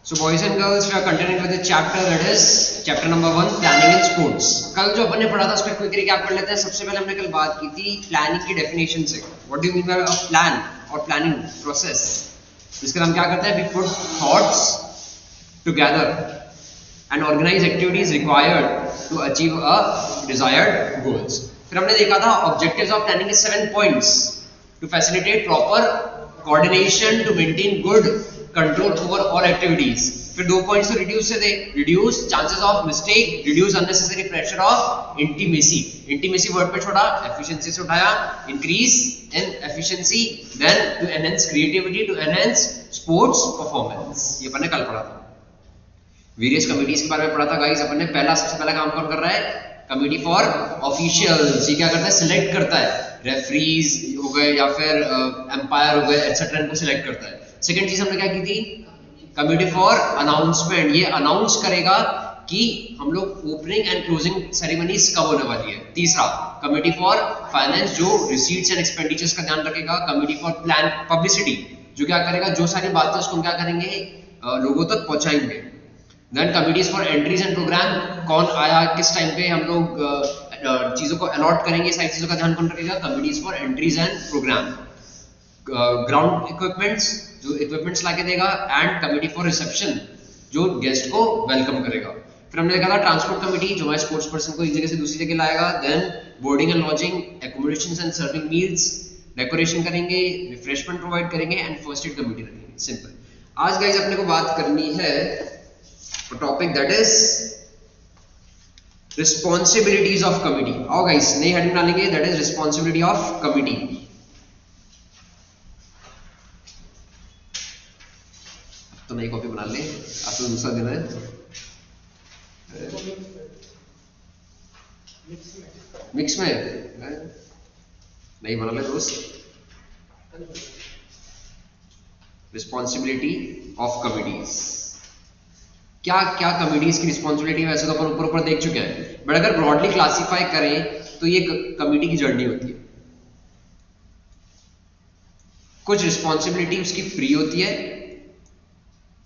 So boys and girls, we are continuing with the chapter that is chapter number 1, planning in sports. कल जो अपन ने पढ़ा था उसका क्विक रिकैप कर लेते हैं. सबसे पहले हमने कल बात की थी प्लानिंग की डेफिनेशन से. What do you mean by a plan or planning process? इसका हम क्या करते हैं? We put thoughts together and organize activities required to achieve a desired goals. फिर हमने देखा था objectives of planning is 7 points to facilitate proper coordination to maintain good control over all activities. फिर 2 पॉइंट्स तो रिड्यूस से थे. Reduce chances of mistake, reduce unnecessary pressure of intimacy. Intimacy word पे छोड़ा, एफिशिएंसी से उठाया, increase in efficiency, then to enhance creativity, to enhance sports performance. ये अपन ने कल पढ़ा था. वेरियस कमिटीज के बारे में पढ़ा था गाइस. अपन ने सबसे पहला काम कौन कर रहा है? Committee for officials. ये क्या करता है? सिलेक्ट करता है. रेफरीज हो गए या फिर एम्पायर हो गए एटसेट्रा, इनको सिलेक्ट करता है. सेकंड चीज हमने क्या की थी? Committee for announcement. ये अनाउंस करेगा कि हम लोग ओपनिंग एंड क्लोजिंग सेरेमनीज कब होने वाली है. तीसरा कमिटी फॉर फाइनेंस, जो रिसीट्स एंड एक्सपेंडिचर्स का ध्यान रखेगा. कमिटी फॉर प्लान पब्लिसिटी, जो क्या करेगा? जो सारी बातें उसको क्या करेंगे? लोगों तक पहुंचाएंगे. Then committees for entries and programme, कौन आया किस टाइम पे, हम लोग चीजों को अलॉट करेंगे. सारी चीजों का ध्यान कौन रखेगा? Committees for entries and programme. Ground equipments, जो इक्विपमेंट्स लाके देगा. एंड कमिटी फॉर रिसेप्शन, जो गेस्ट को वेलकम करेगा. फिर हमने देखा था ट्रांसपोर्ट कमिटी, जो हमारे स्पोर्ट्स पर्सन को एक जगह से दूसरी जगह लाएगा. Then boarding and lodging, accommodations and serving meals, decoration करेंगे, रिफ्रेशमेंट प्रोवाइड करेंगे एंड फर्स्ट एड कमिटी रखेंगे. सिंपल. आज गाइस अपने को बात करनी है topic that is responsibilities of committee. आओ गाइस नई हेडिंग डालेंगे, that is responsibility of committee. तो नई कॉपी बना ले, आज तो दूसरा दिन है. मिक्स में नहीं बना ले दोस्त. Responsibility of committees. क्या क्या कमिटीज की रिस्पॉन्सिबिलिटी है? वैसे तो अपन ऊपर देख चुके हैं, बट अगर ब्रॉडली क्लासिफाई करें तो ये कमिटी की जर्नी होती है. कुछ रिस्पॉन्सिबिलिटी उसकी प्री होती है,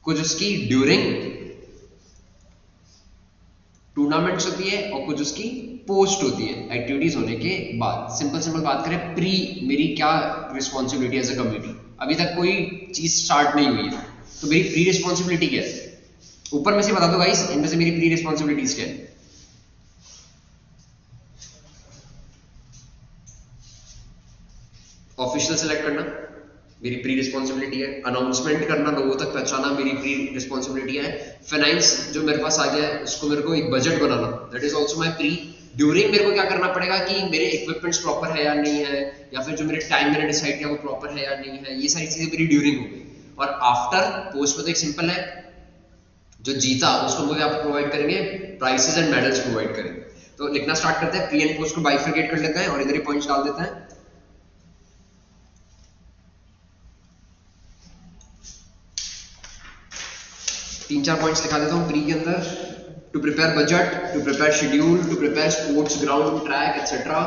कुछ उसकी ड्यूरिंग टूर्नामेंट्स होती है, और कुछ उसकी पोस्ट होती है एक्टिविटीज होने के बाद. सिंपल बात करें, प्री मेरी क्या रिस्पॉन्सिबिलिटी एज अ कमिटी. अभी तक कोई चीज स्टार्ट नहीं हुई है, तो मेरी प्री रिस्पॉन्सिबिलिटी क्या है? ऊपर में से बता दो गाइस, इनमें से मेरी प्री रिस्पॉन्सिबिलिटीज क्या है? ऑफिशियल सेलेक्ट करना मेरी प्री रिस्पॉन्सिबिलिटी है. अनाउंसमेंट करना, लोगों तक पहुंचाना, मेरी प्री रिस्पॉन्सिबिलिटी है. फाइनेंस जो मेरे पास आ गया है, उसको मेरे को एक budget banana, that is also my pre. During मेरे को क्या करना पड़ेगा कि मेरे इक्विपमेंट्स प्रॉपर है या नहीं है, या फिर जो मेरे टाइम मैंने डिसाइड किया वो प्रॉपर है या नहीं है. ये सारी चीजें मेरी ड्यूरिंग हो गई. और आफ्टर पोस्ट में तो एक सिंपल है, जो जीता उसको मुझे आप प्रोवाइड करेंगे प्राइसेस एंड मेडल्स प्रोवाइड करेंगे. तो लिखना स्टार्ट करते हैं. प्री एंड पोस्ट को बाइफरकेट कर लेते हैं और इधर ही पॉइंट्स डाल देते हैं. तीन चार पॉइंट्स लिखा देता हूं प्री के अंदर. To prepare budget, to prepare schedule, to prepare sports ground, track etcetera.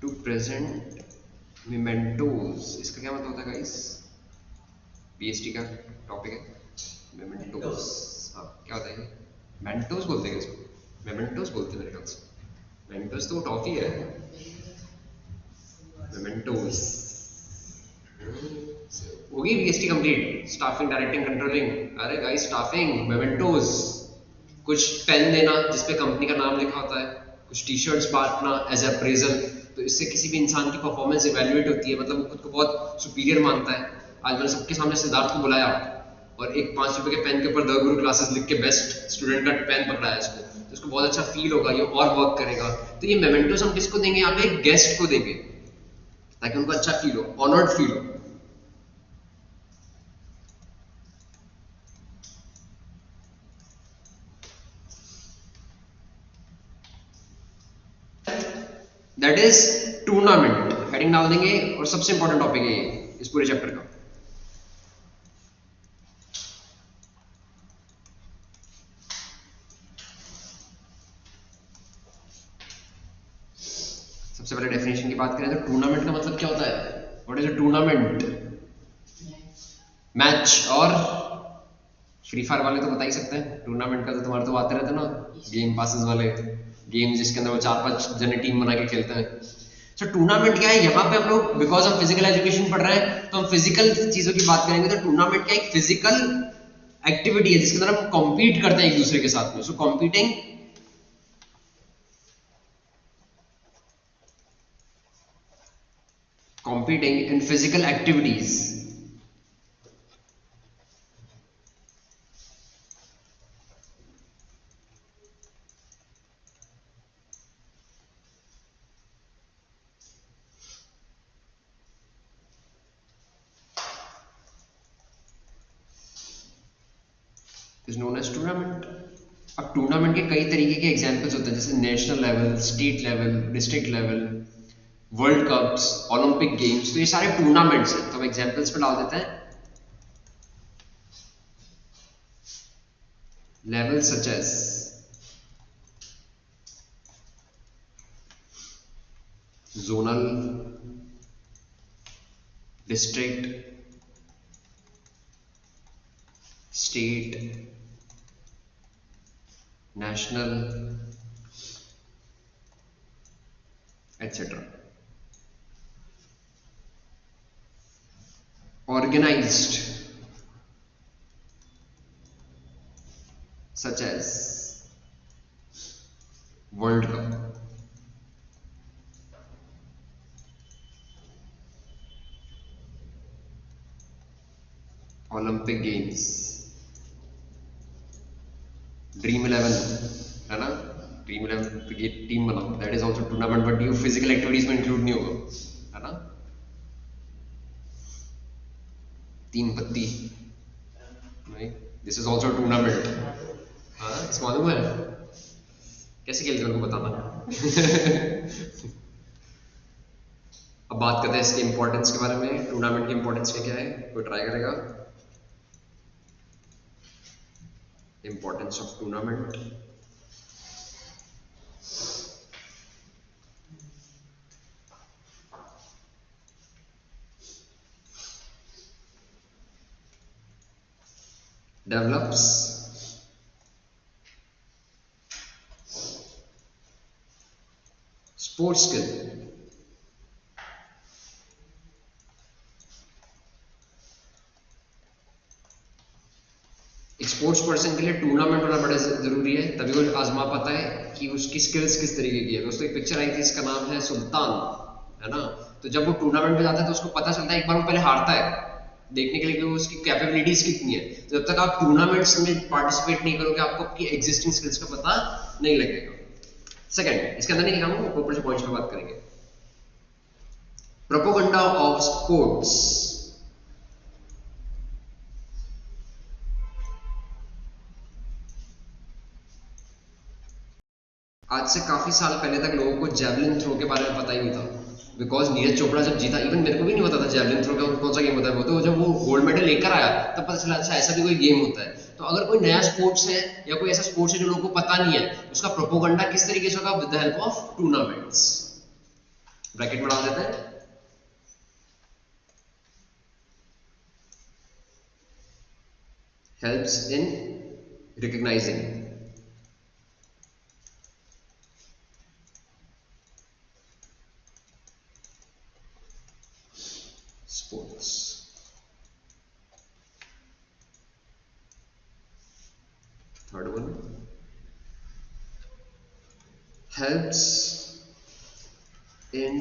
To present mementos, इसका क्या मतलब होता है गाइस? पीएचडी का टॉपिक है मेमेंटोज। हाँ क्या होता है ये? मेंटोज बोलते हैं इसको, मेमेंटोज बोलते हैं मेरे ख्याल से। मेमेंटोज तो टॉफी है, मेमेंटोज। होगी PhD complete, staffing directing controlling. अरे गाइस स्टाफिंग मेमेंटोज, कुछ पेन देना जिसपे कंपनी का नाम लिखा होता है, कुछ टी शर्ट्स बांटना एज अप्रेजल। तो इससे किसी भी इंसान की परफॉर्मेंस इवैल्यूएट होती है, मतलब वो खुद को बहुत सुपीरियर मानता है। आज मैंने सबके सामने सिद्धार्थ को बुलाया और एक 5 रुपए के पेन के ऊपर द गुरु क्लासेस लिख के बेस्ट स्टूडेंट का पेन पकड़ाया इसको, तो इसको बहुत अच्छा फील होगा, ये और वर्क करेगा। तो ये मेमेंटोस हम किसको देंगे? यहाँ पे एक गेस्ट को देंगे ताकि उनको अच्छा फील हो, ऑनर्ड फील हो। दैट इज टूर्नामेंट, हेडिंग डाल देंगे। और सबसे इंपॉर्टेंट टॉपिक है ये इस पूरे चैप्टर का। सबसे पहले डेफिनेशन की बात करें तो टूर्नामेंट का मतलब क्या होता है? What is a tournament? Match. और फ्री फायर वाले तो बता ही सकते हैं टूर्नामेंट का, तो तुम्हारे तो आते रहते हैं ना गेम पासेस वाले गेम, जिसके अंदर वो 4-5 जने टीम बना के खेलते हैं। सो टूर्नामेंट क्या है? यहाँ पे हम लोग बिकॉज हम फिजिकल एजुकेशन पढ़ रहे हैं तो हम फिजिकल चीजों की बात करेंगे। तो टूर्नामेंट क्या एक फिजिकल एक्टिविटी है जिसके अंदर हम कॉम्पीट करते हैं एक दूसरे के साथ में। सो competing in physical activities. is known as tournament. अब टूर्नामेंट के कई तरीके के एग्जांपल्स होते हैं, जैसे national level, state level, district level, world cups, Olympic games. तो ये सारे टूर्नामेंट्स हैं, तो हम एग्जांपल्स पे डाल देते हैं। Level such as zonal, district, state, national, etc. Organized such as World Cup, Olympic Games, Dream 11 है ना, Dream 11 की टीम बनाओ, that is also tournament, but you physical activities में include नहीं होगा, है ना। 3 पत्ती नहीं, this is also a tournament। हाँ इसको मालूम है कैसे खेलते हैं उनको बताना। अब बात करते हैं इसके इंपॉर्टेंस के बारे में। टूर्नामेंट की इंपॉर्टेंस क्या है, कोई ट्राई करेगा? Importance of tournament. develops sports skill, एक स्पोर्ट्स पर्सन के लिए टूर्नामेंट होना बड़ा जरूरी है, तभी वो आजमा पाता है कि उसकी स्किल्स किस तरीके की है। दोस्तों एक पिक्चर आई थी, इसका नाम है सुल्तान, है ना। तो जब वो टूर्नामेंट में जाता है तो उसको पता चलता है, एक बार वो पहले हारता है देखने के लिए कि वो उसकी कैपेबिलिटीज कितनी है। तो जब तक आप टूर्नामेंट्स में पार्टिसिपेट नहीं करोगे आपको आपकी एग्जिस्टिंग स्किल्स का पता नहीं लगेगा। सेकंड, इसके अंदर नहीं लिखाऊंगा, ऊपर से पॉइंट्स पे बात करेंगे। Propaganda of sports. आज से काफी साल पहले तक लोगों को जेवलिन थ्रो के बारे में पता ही नहीं था, बिकॉज नीरज चोपड़ा जब जीता, इवन मेरे को भी नहीं पता था जेवलिन थ्रो का कौन सा गेम होता है। वो तो जब वो गोल्ड मेडल लेकर आया तब पता चला अच्छा ऐसा भी कोई गेम होता है। तो अगर कोई नया स्पोर्ट्स है या कोई ऐसा स्पोर्ट्स है जो लोगों को पता नहीं है, उसका प्रोपोगंडा किस तरीके से होगा? With the help of tournaments. Bracket में डाल देते हैं, helps in recognizing sports. Third one, helps in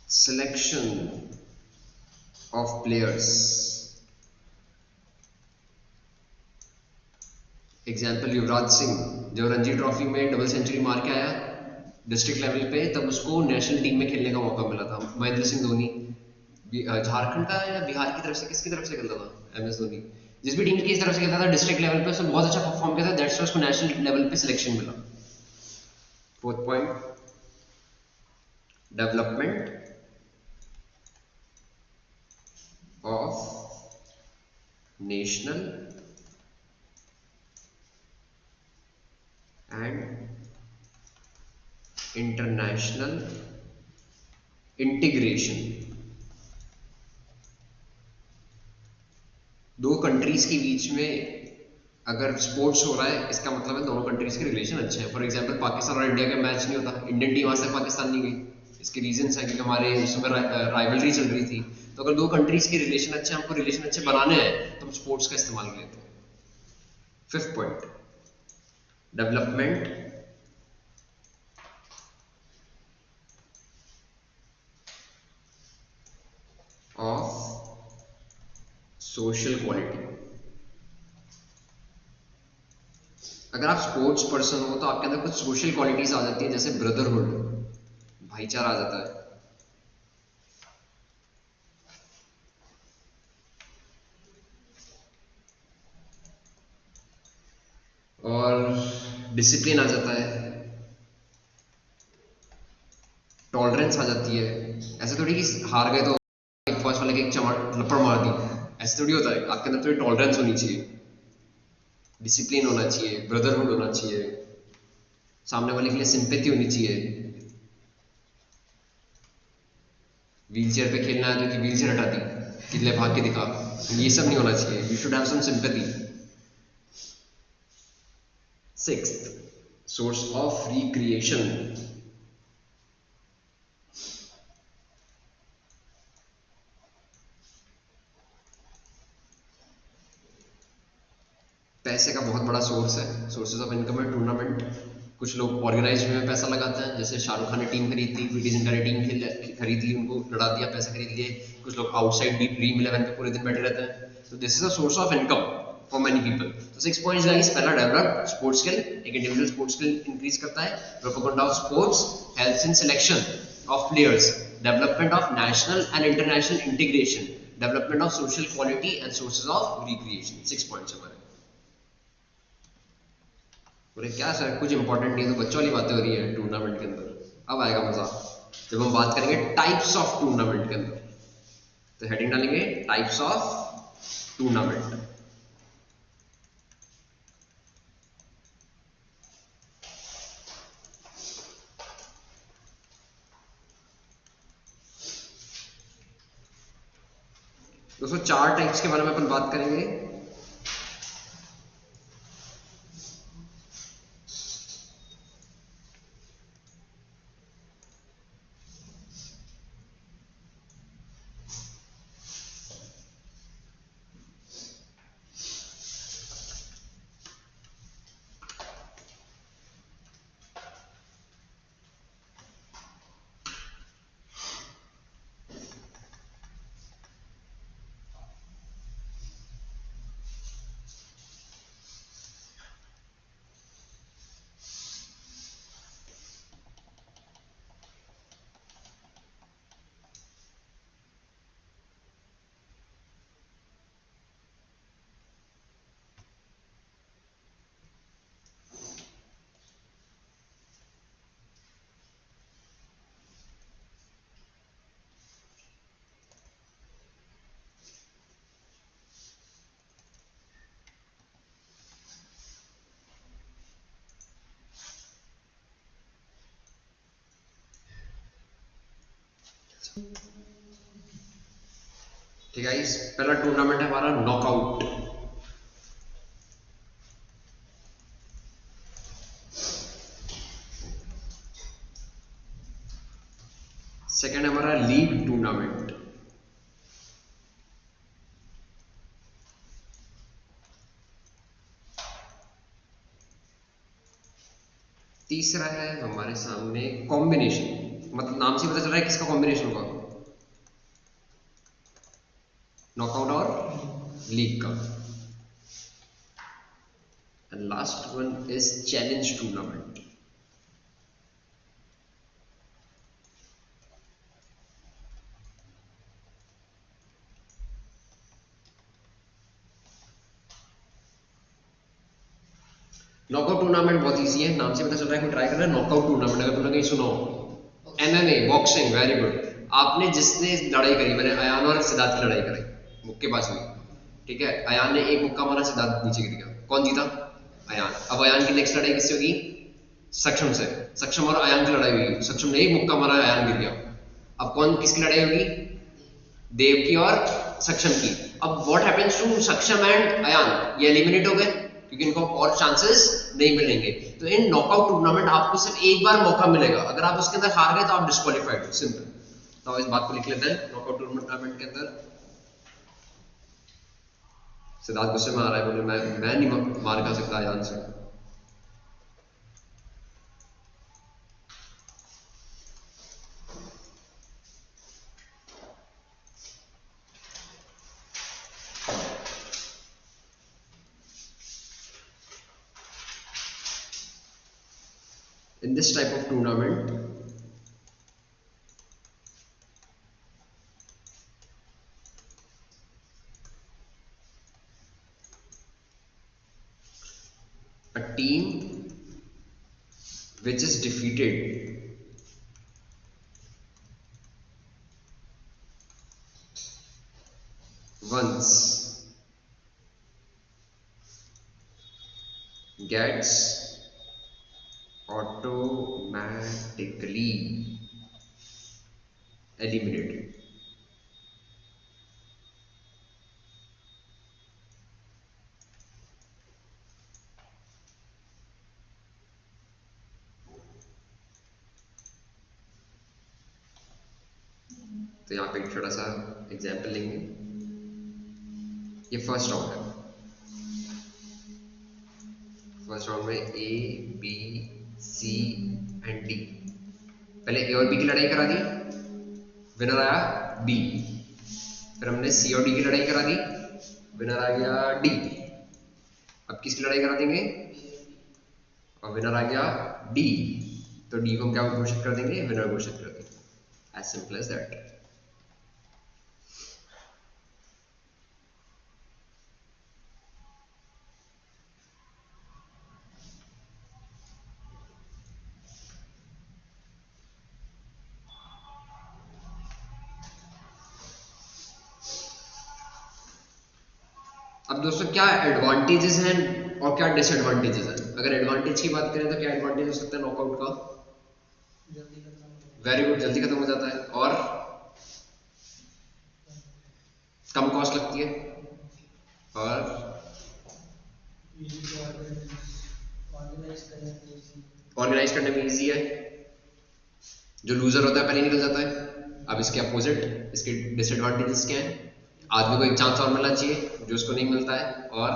selection of players. Example Yuvraj Singh जब रणजी ट्रॉफी में डबल सेंचुरी मार के आया डिस्ट्रिक्ट लेवल पे, तब उसको नेशनल टीम में खेलने का मौका मिला था। महेंद्र सिंह धोनी झारखंड का या बिहार की तरफ से, किसकी तरफ से खेलता था MS धोनी, जिस भी टीम की तरफ से खेलता था डिस्ट्रिक्ट लेवल पे, उसने बहुत अच्छा परफॉर्म किया था, दैट्स वाई उसको नेशनल लेवल पे सिलेक्शन मिला। Fourth point, development of national and international integration. दो कंट्रीज के बीच में अगर स्पोर्ट्स हो रहा है, इसका मतलब है दोनों कंट्रीज के रिलेशन अच्छे हैं। फॉर एग्जांपल पाकिस्तान और इंडिया का मैच नहीं होता, इंडियन टीम आज तक पाकिस्तान नहीं गई, इसके रीजंस है क्योंकि हमारे उसमें राइवलरी चल रही थी। तो अगर दो कंट्रीज के रिलेशन अच्छे, हमको रिलेशन अच्छे बनाने हैं, तो हम स्पोर्ट्स का इस्तेमाल कर लेते हैं। Fifth point, development of social quality. अगर आप स्पोर्ट्स पर्सन हो तो आपके अंदर कुछ सोशल क्वालिटीज आ जाती है, जैसे ब्रदरहुड, भाईचारा आ जाता है, और डिसिप्लिन आ जाता है, टॉलरेंस आ जाती है। ऐसे थोड़ी कि हार गए तो फर्स्ट वाले के एक चमट लपड़ मार दी, ऐसे थोड़ी होता है। आपके अंदर थोड़ी टॉलरेंस होनी चाहिए, डिसिप्लिन होना चाहिए, ब्रदरहुड होना चाहिए, सामने वाले के लिए सिंपैथी होनी चाहिए। व्हील चेयर पे खेलना है तो व्हील चेयर हटा दी, किले भाग के दिखा, ये सब नहीं होना चाहिए। You should have some sympathy. Sixth, source of recreation. पैसे का बहुत बड़ा सोर्स है, सोर्सेज ऑफ इनकम है टूर्नामेंट। कुछ लोग ऑर्गेनाइज में पैसा लगाते हैं, जैसे शाहरुख खान ने टीम खरीद ली, पीटी जिंटा ने टीम खरीद ली, उनको लड़ा दिया, पैसे खरीद लिए। कुछ लोग आउटसाइड डीप ड्रीम 11 पे पूरे दिन बैठे रहते हैं। तो this is a source of income for many people. तो 6 पॉइंट्स गाइस, पहला डेवलप स्पोर्ट्स स्किल, एक इंडिविजुअल स्पोर्ट्स स्किल इंक्रीज करता है। Propaganda of sports helps in selection of players, development of national and international integration, development of social quality and sources of recreation. 6 points हमारे। बोले क्या sir कुछ important नहीं है, तो बच्चों वाली बातें हो रही है टूर्नामेंट के अंदर। अब आएगा मजा जब हम बात करेंगे टाइप्स ऑफ टूर्नामेंट के अंदर। तो हेडिंग डालेंगे टाइप्स ऑफ टूर्नामेंट। दोस्तों 4 टाइप्स के बारे में अपन बात करेंगे। ठीक है, इस पहला टूर्नामेंट है हमारा नॉकआउट। सेकंड है हमारा लीग टूर्नामेंट। तीसरा है हमारे सामने कॉम्बिनेशन, मतलब नाम से पता चल रहा है किसका कॉम्बिनेशन होगा, नॉकआउट और लीग का। And last one is challenge tournament. Knockout tournament बहुत इजी है, नाम से पता चल रहा है कोई ट्राई कर रहा है नॉकआउट टूर्नामेंट। अगर तुमने कहीं सुना हो एमएमए, बॉक्सिंग, वेरी गुड। आपने जिसने लड़ाई करी, मैंने अयान और सिद्धार्थ की लड़ाई कराई मुक्केबाजी में, ठीक है, अयान ने एक मुक्का मारा, सिद्धार्थ नीचे गिर गया, कौन जीता? अयान। अब अयान की नेक्स्ट लड़ाई किससे होगी? सक्षम से। सक्षम और अयान की लड़ाई हुई, सक्षम ने एक मुक्का मारा, अयान गिर गया। अब कौन किसकी लड़ाई होगी? देव की और सक्षम की। अब व्हाट हैपेंस टू सक्षम एंड अयान? ये एलिमिनेट हो गए क्योंकि इनको और चांसेस नहीं मिलेंगे। तो इन नॉकआउट टूर्नामेंट आपको सिर्फ एक बार मौका मिलेगा, अगर आप उसके अंदर हार गए तो आप डिस्क्वालीफाइड हो, सिंपल। तो इस बात को लिख लेते हैं नॉकआउट टूर्नामेंट के अंदर। सिद्धार्थ गुस्से में आ रहा है, बोले मैं नहीं मार खा सकता अयान से। In this type of tournament, a team which is defeated once gets automatically eliminated. तो यहाँ पे एक छोटा सा एग्जाम्पल लेंगे। ये फर्स्ट राउंड है, फर्स्ट राउंड में A B C and D. पहले ए और बी की लड़ाई करा दी, विनर आया बी। फिर हमने सी और डी की लड़ाई करा दी, विनर आ गया डी। अब किसकी लड़ाई करा देंगे? और विनर आ गया डी। तो डी को हम क्या घोषित कर देंगे? विनर घोषित कर देंगे। As simple as that. अब दोस्तों क्या एडवांटेजेस हैं और क्या डिसएडवांटेजेस हैं? अगर एडवांटेज की बात करें तो क्या एडवांटेज हो सकता है नॉकआउट का? वेरी गुड, जल्दी खत्म हो जाता है और कम कॉस्ट लगती है और ऑर्गेनाइज करने में इजी है। जो लूजर होता है पहले निकल जाता है। अब इसके अपोजिट, इसके डिसएडवांटेजेस क्या हैं? आदमी को एक चांस और मिलना चाहिए जो उसको नहीं मिलता है, और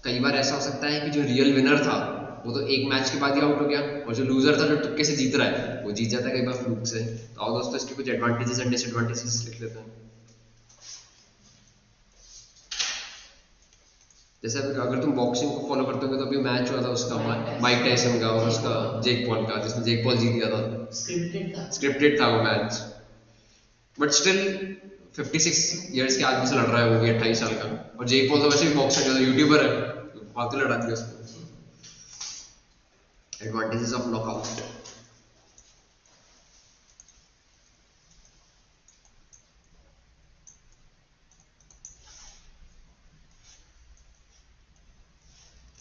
कई बार ऐसा हो सकता है कि जो रियल विनर था वो तो एक मैच के बाद ही आउट हो गया, और जो लूजर था जो तुक्के से जीत रहा है वो जीत जाता है कई बार फ्लूक से। तो आओ दोस्तों इसके कुछ एडवांटेजेस एंड डिसएडवांटेजेस लिख लेते हैं। जैसे अगर तुम बॉक्सिंग को फॉलो करते हो तो अभी मैच हुआ था उसका माइक टायसन का और उसका जेक पॉल का, जिसमें जेक पॉल जीत गया था। स्क्रिप्टेड था वो मैच, बट स्टिल 56 इयर्स के आदमी से लड़ रहा है, वो भी 28 साल का। और जेक पॉल तो वैसे भी बॉक्सर है, यूट्यूबर है, तो फालतू लड़ा दिया उसको। Advantages of knockout.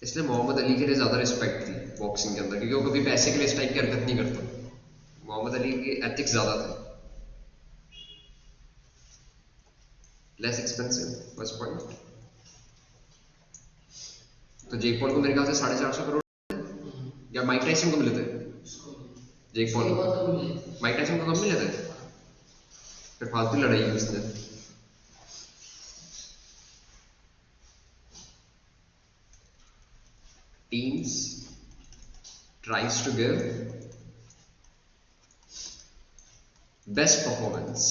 इसलिए मोहम्मद अली के लिए ज्यादा रिस्पेक्ट थी बॉक्सिंग के अंदर, क्योंकि वो कभी पैसे के लिए इस टाइप की हरकत नहीं करता। मोहम्मद अली के एथिक्स ज्यादा थे, लेस एक्सपेंसिव, फर्स्ट पॉइंट। तो जेक पॉल को मेरे ख्याल से 450 करोड़, या माइक टाइसन को मिले थे? जेक पॉल, माइक टाइसन को कम मिले थे? फिर फालतू लड़ाई हुई उसने। Teams tries to give best performance.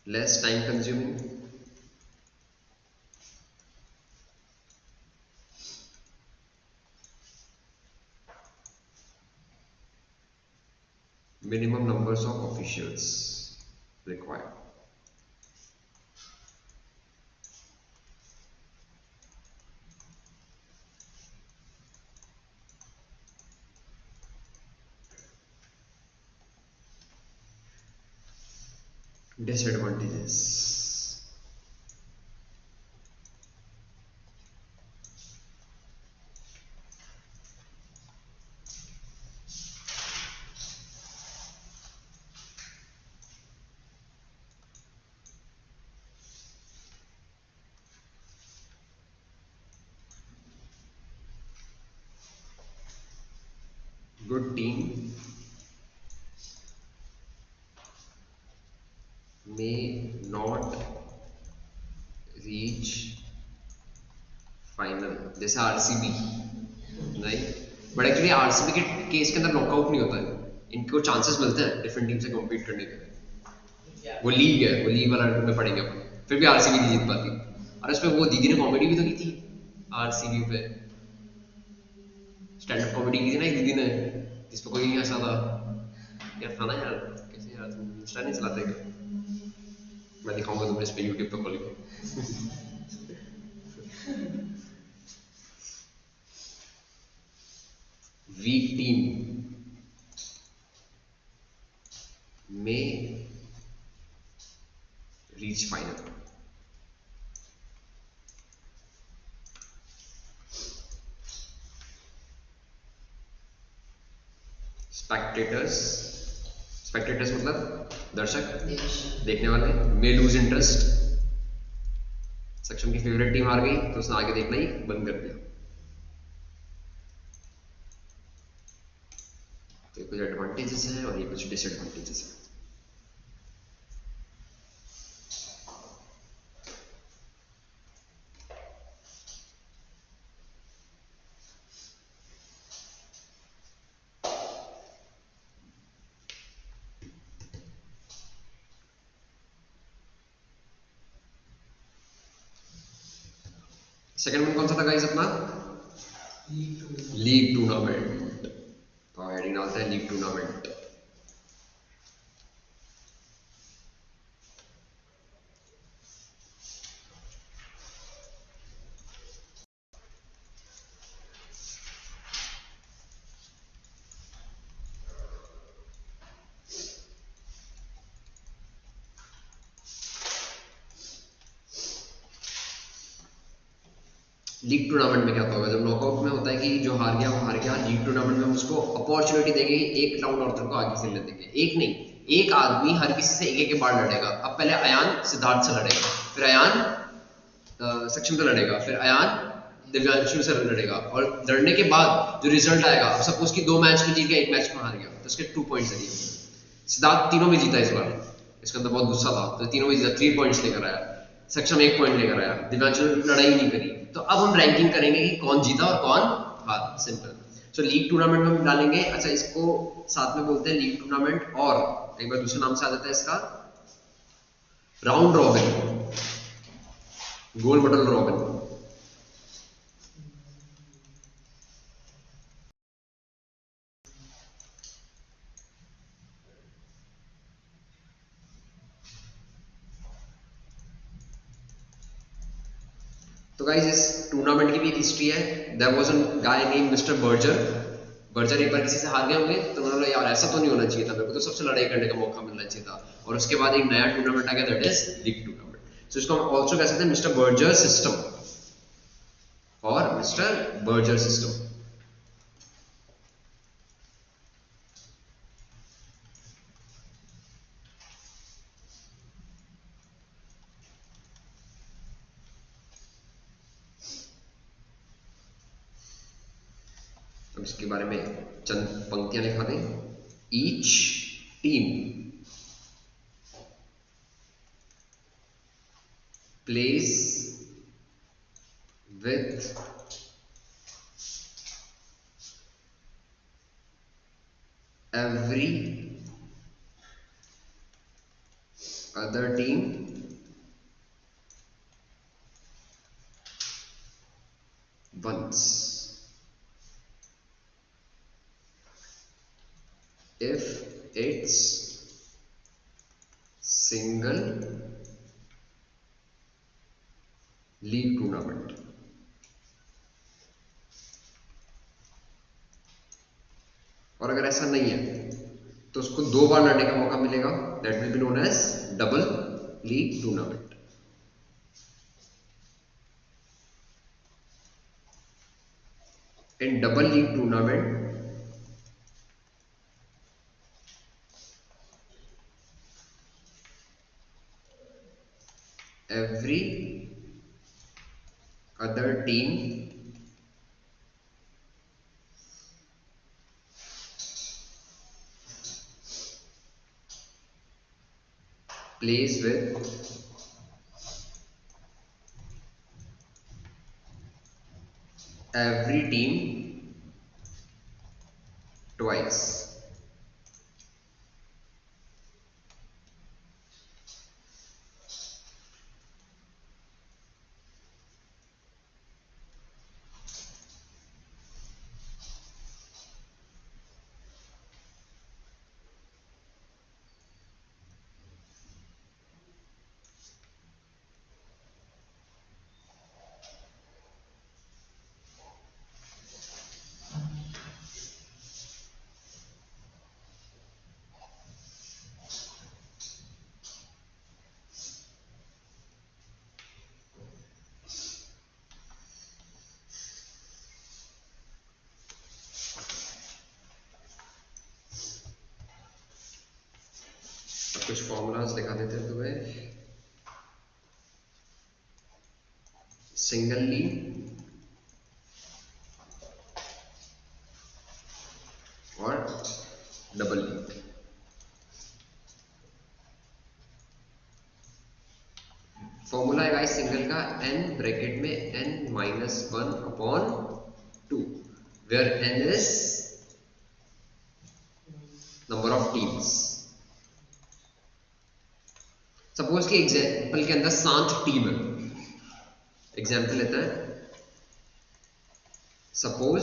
Less time consuming. Minimum numbers of officials required. Disadvantages. Good team may not reach final, जैसे आरसीबी नहीं, बट एक्चुअली आरसीबी के केस के अंदर नॉकआउट नहीं होता है, इनको चांसेस मिलते हैं डिफरेंट टीम से कम्पीट करने के। वो लीग है, वो लीग वाला में पढ़ेंगे अपन, फिर भी आरसीबी नहीं जीत पाती। और इस पे वो दीदी ने कॉमेडी भी तो की थी आरसीबी पे, स्टैंड अप कॉमेडी की थी ना एक दीदी ने, जिस पे कोई नहीं हंसा था यार, था ना यार, कैसे यार तुम इंस्टा नहीं चलाते क्या? मैं दिखाऊंगा तुम्हें इस पे यूट्यूब पे खोल के। weak team may reach final. Spectators मतलब दर्शक, देखने वाले, may lose interest। सक्षम की फेवरेट टीम हार गई तो उसने आगे देखना ही बंद कर दिया। तो ये कुछ एडवांटेजेस हैं और ये कुछ डिसएडवांटेजेस हैं। सेकंड में कौन सा था गाइस अपना? League tournament. तो हेडिंग डालते हैं लीग टूर्नामेंट। लीग टूर्नामेंट में क्या होगा, जब नॉकआउट में होता है कि जो हार गया वो हार गया, लीग टूर्नामेंट में हम उसको अपॉर्चुनिटी देंगे, एक राउंड और तेरे को आगे खेलने देंगे। एक नहीं, एक आदमी हर किसी से एक एक बार लड़ेगा। अब पहले अयान सिद्धार्थ से लड़ेगा, फिर अयान सक्षम से लड़ेगा, फिर अयान दिव्यांशु से लड़ेगा, और लड़ने के बाद जो रिजल्ट आएगा, अब सपोज कि 2 मैच में जीत गया, 1 मैच में हार गया, तो उसके 2 पॉइंट्स दिए। सिद्धार्थ तीनों में जीता इस बार, इसके अंदर बहुत गुस्सा था, तो तीनों में जीता, 3 पॉइंट्स लेकर आया। सक्षम 1 पॉइंट लेकर आया, दिव्यांशु लड़ाई नहीं करी। तो अब हम रैंकिंग करेंगे कि कौन जीता और कौन हारा, सिंपल। सो लीग टूर्नामेंट में हम डालेंगे, अच्छा इसको साथ में बोलते हैं लीग टूर्नामेंट, और एक बार दूसरे नाम से आ जाता है इसका राउंड रॉबिन, गोल बटल रॉबिन। तो गाइस इस टूर्नामेंट की भी एक हिस्ट्री है। There was a guy name Mister Berger, Berger एक बार किसी से हार गए होंगे तो उन्होंने बोला यार ऐसा तो नहीं होना चाहिए था, मेरे को तो सबसे लड़ाई करने का मौका मिलना चाहिए था, और उसके बाद एक नया टूर्नामेंट आ गया दैट इज लीग टूर्नामेंट। सो इसको हम ऑल्सो कह सकते हैं मिस्टर बर्जर सिस्टम और मिस्टर बर्जर सिस्टम। अब इसके बारे में चंद पंक्तियां लिखा दें। Each team plays with every other team once if it's single league tournament. और अगर ऐसा नहीं है तो उसको 2 बार लड़ने का मौका मिलेगा, that will be known as double league tournament. In double league tournament every other team plays with every team twice। कुछ फॉर्मूलाज दिखा देते हैं तुम्हें। सिंगल लीग और डबल लीग। फॉर्मूला है गाइस सिंगल का n ब्रैकेट में n-1/2 where n is number of teams. Suppose कि एग्जाम्पल के अंदर 7 टीम है, एग्जाम्पल लेते हैं। सपोज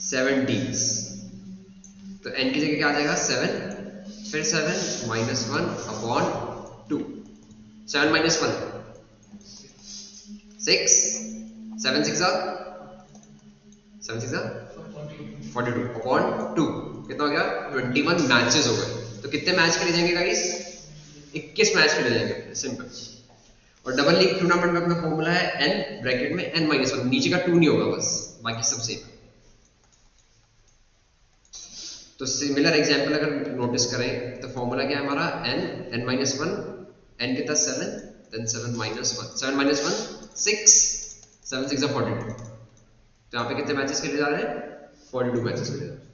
7 टीम्स, तो n की जगह क्या आ जाएगा 7, फिर 7 -1/2, 7 -1 6, 7 6 42/2 कितना हो गया 21 मैचेस हो गए। तो कितने मैच खेले जाएंगे गाइस 21 मैच खेले जाएंगे, सिंपल। और डबल लीग टूर्नामेंट में अपना फॉर्मूला है n ब्रैकेट में n-1, नीचे का 2 नहीं होगा बस, बाकी सब सेम। तो सिमिलर एग्जांपल अगर नोटिस करें तो फॉर्मूला क्या है हमारा n-1, n कितना 7, देन 7 -1, 7 -1 6, 7 6 42। तो यहाँ पे कितने मैचेस खेले जा रहे हैं 42 मैचेस खेले जा रहे हैं।